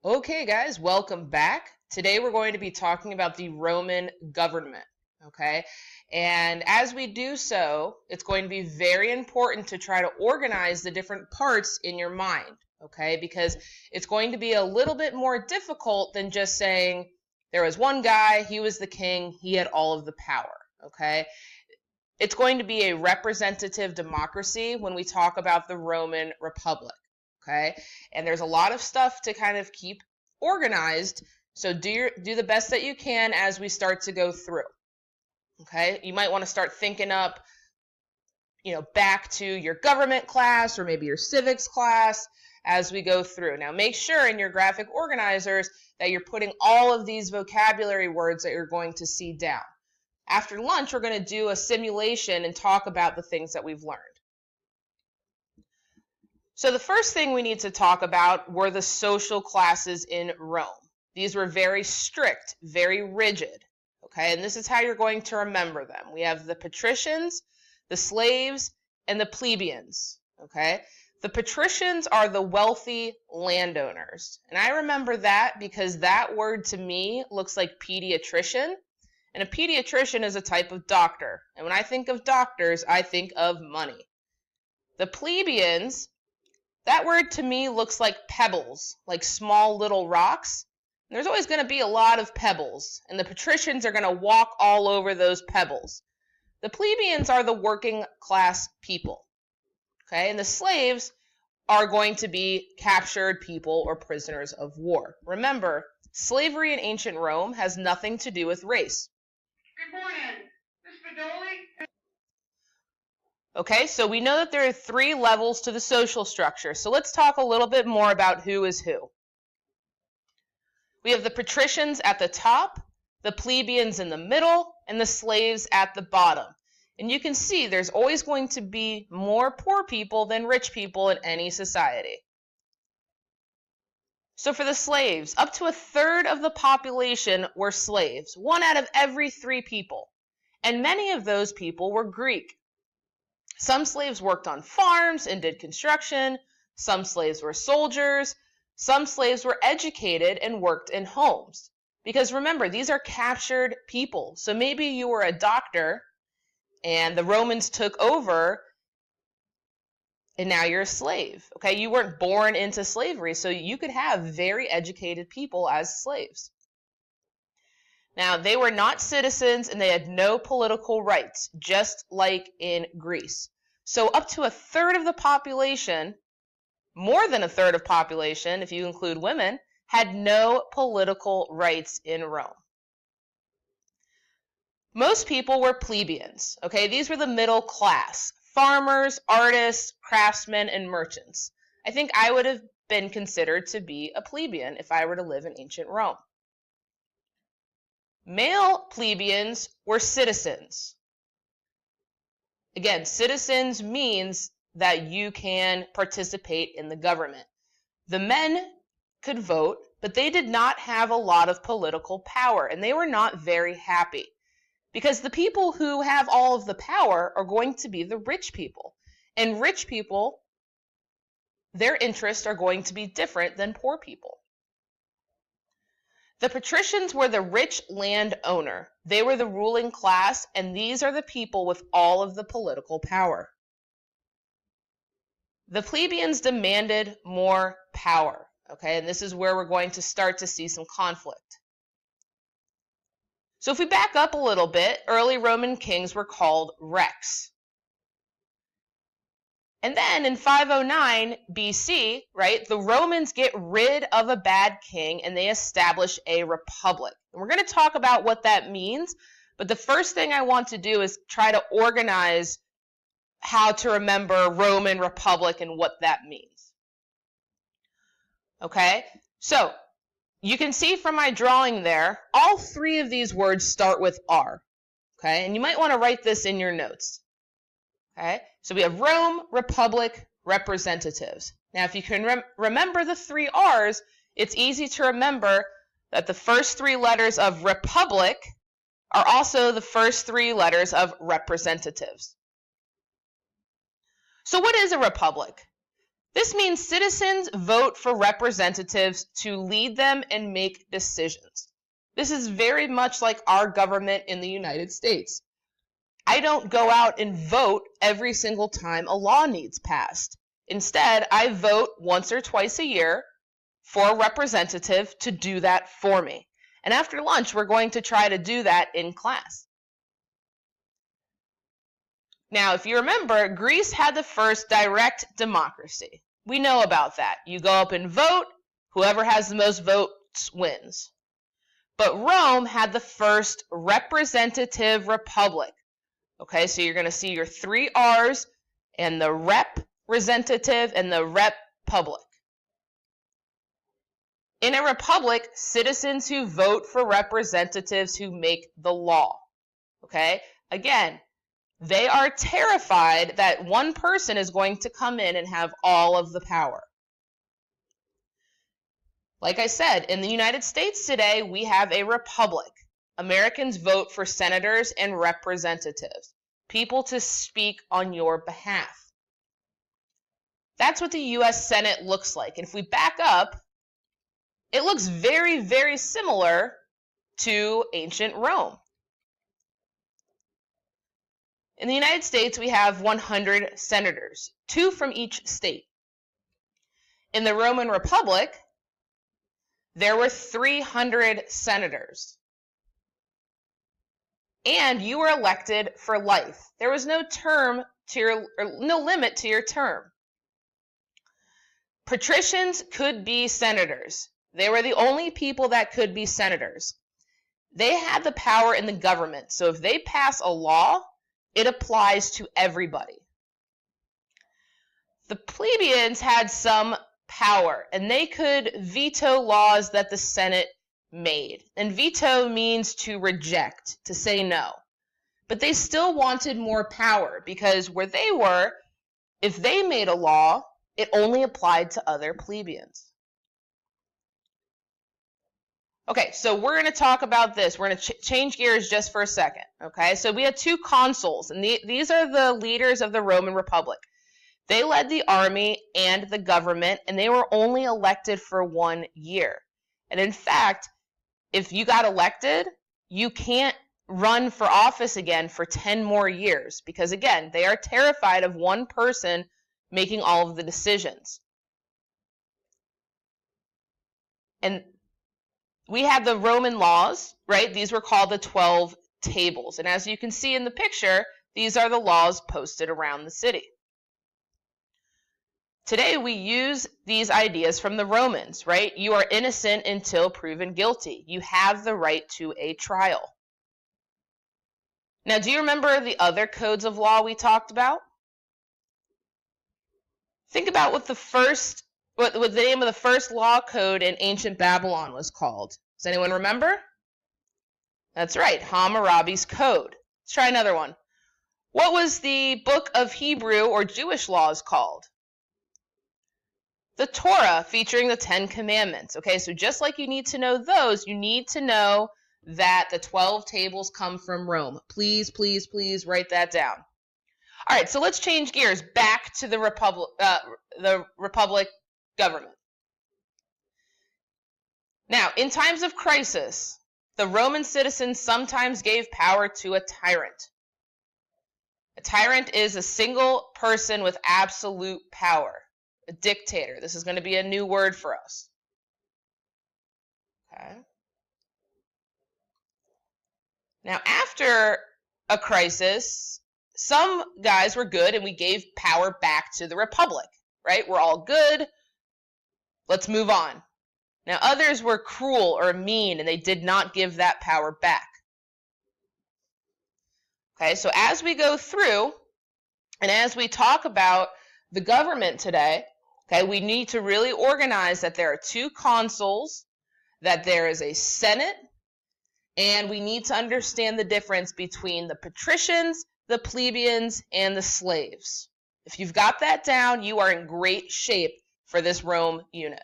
Okay, guys, welcome back. Today we're going to be talking about the Roman government, okay? And as we do so, it's going to be very important to try to organize the different parts in your mind, okay? Because it's going to be a little bit more difficult than just saying there was one guy, he was the king, he had all of the power, okay? It's going to be a representative democracy when we talk about the Roman Republic. Okay, and there's a lot of stuff to kind of keep organized, so do the best that you can as we start to go through. Okay, you might want to start thinking up, back to your government class or maybe your civics class as we go through. Now, make sure in your graphic organizers that you're putting all of these vocabulary words that you're going to see down. After lunch, we're going to do a simulation and talk about the things that we've learned. So the first thing we need to talk about were the social classes in Rome. These were very strict, very rigid, okay? And this is how you're going to remember them. We have the patricians, the slaves, and the plebeians, okay? The patricians are the wealthy landowners. And I remember that because that word to me looks like pediatrician. And a pediatrician is a type of doctor. And when I think of doctors, I think of money. The plebeians, that word to me looks like pebbles, like small little rocks. And there's always going to be a lot of pebbles, and the patricians are going to walk all over those pebbles. The plebeians are the working class people, okay? And the slaves are going to be captured people or prisoners of war. Remember, slavery in ancient Rome has nothing to do with race. Good morning, Mr. Dolly. Okay, so we know that there are 3 levels to the social structure. So let's talk a little bit more about who is who. We have the patricians at the top, the plebeians in the middle, and the slaves at the bottom. And you can see there's always going to be more poor people than rich people in any society. So for the slaves, up to 1/3 of the population were slaves, 1 out of every 3 people. And many of those people were Greek. Some slaves worked on farms and did construction. Some slaves were soldiers. Some slaves were educated and worked in homes. Because remember, these are captured people. So maybe you were a doctor and the Romans took over and now you're a slave. Okay, you weren't born into slavery, so you could have very educated people as slaves. Now, they were not citizens and they had no political rights, just like in Greece. So up to 1/3 of the population, more than 1/3 of population, if you include women, had no political rights in Rome. Most people were plebeians, okay? These were the middle class, farmers, artists, craftsmen, and merchants. I think I would have been considered to be a plebeian if I were to live in ancient Rome. Male plebeians were citizens. Again, citizens means that you can participate in the government. The men could vote, but they did not have a lot of political power, and they were not very happy. Because the people who have all of the power are going to be the rich people. And rich people, their interests are going to be different than poor people. The patricians were the rich landowner. They were the ruling class, and these are the people with all of the political power. The plebeians demanded more power, okay? And this is where we're going to start to see some conflict. So if we back up a little bit, early Roman kings were called rex. And then in 509 BC, right, the Romans get rid of a bad king and they establish a republic. And we're going to talk about what that means, but the first thing I want to do is try to organize how to remember Roman Republic and what that means. Okay, so you can see from my drawing there, all 3 of these words start with R. Okay, and you might want to write this in your notes. Okay, so we have Rome, Republic, representatives. Now, if you can remember the 3 R's, it's easy to remember that the first 3 letters of Republic are also the first 3 letters of representatives. So what is a republic? This means citizens vote for representatives to lead them and make decisions. This is very much like our government in the United States. I don't go out and vote every single time a law needs passed. Instead, I vote once or twice a year for a representative to do that for me. And after lunch, we're going to try to do that in class. Now, if you remember, Greece had the first direct democracy. We know about that. You go up and vote, whoever has the most votes wins. But Rome had the first representative republic. Okay, so you're going to see your 3 R's and the representative and the republic. In a republic, citizens who vote for representatives who make the law. Okay, again, they are terrified that one person is going to come in and have all of the power. Like I said, in the United States today, we have a republic. Americans vote for senators and representatives, people to speak on your behalf. That's what the U.S. Senate looks like. And if we back up, it looks very, very similar to ancient Rome. In the United States, we have 100 senators, 2 from each state. In the Roman Republic, there were 300 senators. And you were elected for life. There was no no limit to your term. Patricians could be senators. They were the only people that could be senators. They had the power in the government. So if they pass a law, it applies to everybody. The plebeians had some power, and they could veto laws that the Senate made. And veto means to reject, to say no. But they still wanted more power, because where they were, if they made a law, it only applied to other plebeians. Okay, so we're going to talk about this. We're going to change gears just for a second. Okay, so we had 2 consuls, and these are the leaders of the Roman Republic. They led the army and the government, and they were only elected for 1 year. And in fact, if you got elected, you can't run for office again for 10 more years, because again, they are terrified of one person making all of the decisions. And we have the Roman laws, right? These were called the 12 tables. And as you can see in the picture, these are the laws posted around the city. Today, we use these ideas from the Romans, right? You are innocent until proven guilty. You have the right to a trial. Now, do you remember the other codes of law we talked about? Think about what the name of the first law code in ancient Babylon was called. Does anyone remember? That's right, Hammurabi's Code. Let's try another one. What was the book of Hebrew or Jewish laws called? The Torah, featuring the 10 Commandments. Okay, so just like you need to know those, you need to know that the 12 tables come from Rome. Please, please, please write that down. All right, so let's change gears back to the Republic government. Now, in times of crisis, the Roman citizens sometimes gave power to a tyrant. A tyrant is a single person with absolute power. A dictator. This is going to be a new word for us. Okay. Now, after a crisis, some guys were good and we gave power back to the republic, right? We're all good. Let's move on. Now, others were cruel or mean and they did not give that power back. Okay, so as we go through and as we talk about the government today, okay, we need to really organize that there are 2 consuls, that there is a Senate, and we need to understand the difference between the patricians, the plebeians, and the slaves. If you've got that down, you are in great shape for this Rome unit.